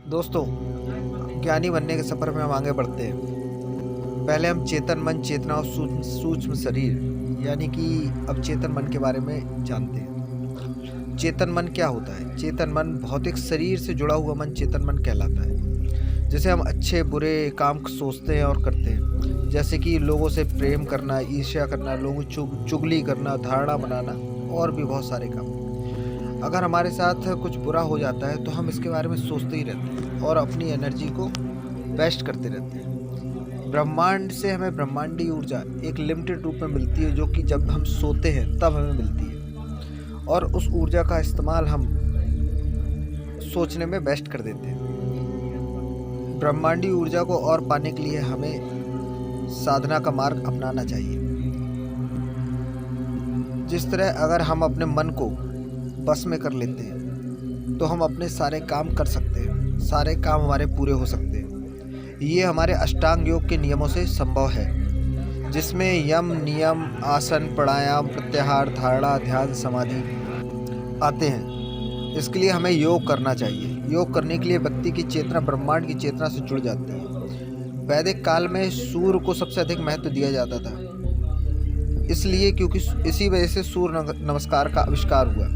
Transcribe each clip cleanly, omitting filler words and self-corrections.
दोस्तों, ज्ञानी बनने के सफ़र में हम आगे बढ़ते हैं। पहले हम चेतन मन, चेतना और सूक्ष्म शरीर यानी कि अब चेतन मन के बारे में जानते हैं। चेतन मन क्या होता है? चेतन मन भौतिक शरीर से जुड़ा हुआ मन चेतन मन कहलाता है। जैसे हम अच्छे बुरे काम सोचते हैं और करते हैं, जैसे कि लोगों से प्रेम करना, ईर्ष्या करना, लोगों की चुगली करना, धारणा बनाना और भी बहुत सारे काम। अगर हमारे साथ कुछ बुरा हो जाता है तो हम इसके बारे में सोचते ही रहते हैं और अपनी एनर्जी को वेस्ट करते रहते हैं। ब्रह्मांड से हमें ब्रह्मांडी ऊर्जा एक लिमिटेड रूप में मिलती है, जो कि जब हम सोते हैं तब हमें मिलती है, और उस ऊर्जा का इस्तेमाल हम सोचने में वेस्ट कर देते हैं। ब्रह्मांडी ऊर्जा को और पाने के लिए हमें साधना का मार्ग अपनाना चाहिए। जिस तरह अगर हम अपने मन को बस में कर लेते हैं तो हम अपने सारे काम कर सकते हैं, सारे काम हमारे पूरे हो सकते हैं। ये हमारे अष्टांग योग के नियमों से संभव है, जिसमें यम, नियम, आसन, प्राणायाम, प्रत्याहार, धारणा, ध्यान, समाधि आते हैं। इसके लिए हमें योग करना चाहिए। योग करने के लिए व्यक्ति की चेतना ब्रह्मांड की चेतना से जुड़ जाती है। वैदिक काल में सूर्य को सबसे अधिक महत्व दिया जाता था, इसलिए क्योंकि इसी वजह से सूर्य नमस्कार का आविष्कार हुआ।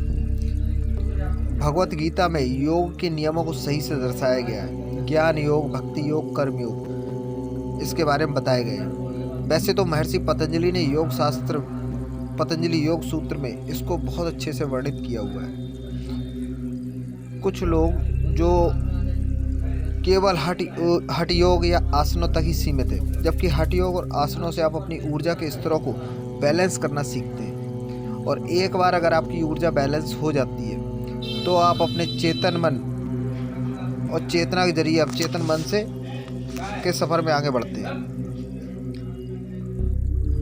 भगवत गीता में योग के नियमों को सही से दर्शाया गया है। ज्ञान योग, भक्ति योग, कर्म योग इसके बारे में बताए गए हैं। वैसे तो महर्षि पतंजलि ने योग शास्त्र, पतंजलि योग सूत्र में इसको बहुत अच्छे से वर्णित किया हुआ है। कुछ लोग जो केवल हठ योग या आसनों तक ही सीमित है, जबकि हठ योग और आसनों से आप अपनी ऊर्जा के स्तरों को बैलेंस करना सीखते हैं। और एक बार अगर आपकी ऊर्जा बैलेंस हो जाती है तो आप अपने चेतन मन और चेतना के जरिए अब चेतन मन से के सफ़र में आगे बढ़ते हैं।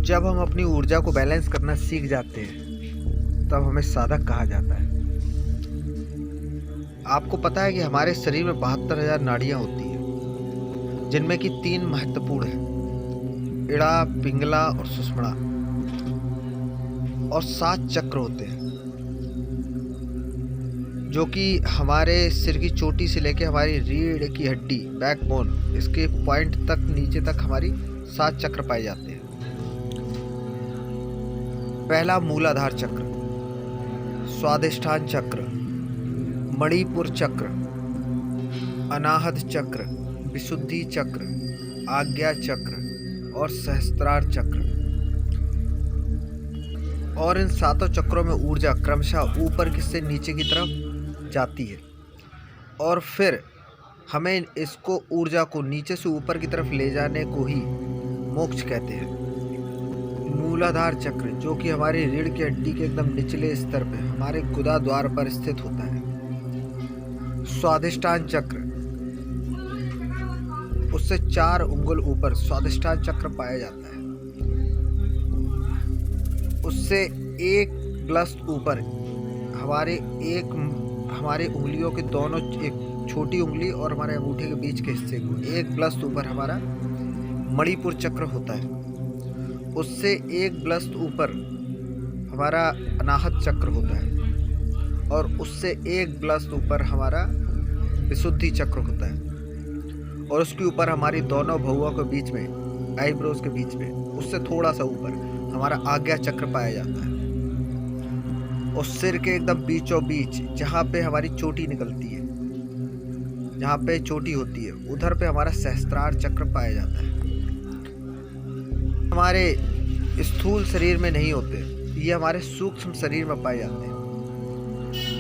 जब हम अपनी ऊर्जा को बैलेंस करना सीख जाते हैं तब हमें साधक कहा जाता है। आपको पता है कि हमारे शरीर में 72,000 नाड़ियाँ होती हैं, जिनमें कि 3 महत्वपूर्ण हैं, इड़ा, पिंगला और सुषुम्ना, और 7 चक्र होते हैं, जो कि हमारे सिर की चोटी से लेकर हमारी रीढ़ की हड्डी, बैकबोन, इसके पॉइंट तक नीचे तक हमारी 7 चक्र पाए जाते हैं। पहला मूलाधार चक्र, स्वादिष्ठान चक्र, मणिपुर चक्र, अनाहत चक्र, विशुद्धि चक्र, आज्ञा चक्र और सहस्त्रार चक्र। और इन 7 चक्रों में ऊर्जा क्रमशः ऊपर से नीचे की तरफ जाती है, और फिर हमें इसको ऊर्जा को नीचे से ऊपर की तरफ ले जाने को ही मोक्ष कहते हैं। मूलाधार चक्र, जो कि हमारी रीढ़ की हड्डी के एकदम निचले स्तर पे हमारे गुदा द्वार पर स्थित होता है। स्वादिष्ठान चक्र, उससे 4 उंगल ऊपर स्वादिष्ठान चक्र पाया जाता है। उससे 1 ग्लस्त ऊपर हमारे उंगलियों के दोनों, एक छोटी उंगली और हमारे अंगूठे के बीच के हिस्से को 1 ग्लस्त ऊपर हमारा मणिपुर चक्र होता है। उससे 1 ग्लस्त ऊपर हमारा अनाहत चक्र होता है, और उससे 1 ग्लस्त ऊपर हमारा विशुद्धि चक्र होता है, और उसके ऊपर हमारी दोनों भौहों के बीच में, आईब्रोज के बीच में, उससे थोड़ा सा ऊपर हमारा आज्ञा चक्र पाया जाता है। और सिर के एकदम बीचों बीच जहाँ पे हमारी चोटी निकलती है, जहाँ पे चोटी होती है, उधर पे हमारा सहस्त्रार चक्र पाया जाता है। हमारे स्थूल शरीर में नहीं होते, ये हमारे सूक्ष्म शरीर में पाए जाते हैं।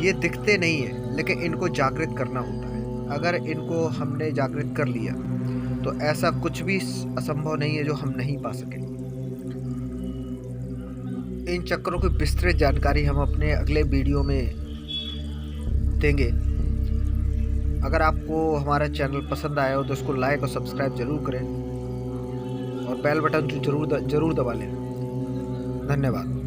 ये दिखते नहीं है, लेकिन इनको जागृत करना होता है। अगर इनको हमने जागृत कर लिया तो ऐसा कुछ भी असंभव नहीं है जो हम नहीं पा सकें। इन चक्रों की विस्तृत जानकारी हम अपने अगले वीडियो में देंगे। अगर आपको हमारा चैनल पसंद आया हो तो इसको लाइक और सब्सक्राइब जरूर करें, और बेल बटन जरूर दबा लें। धन्यवाद।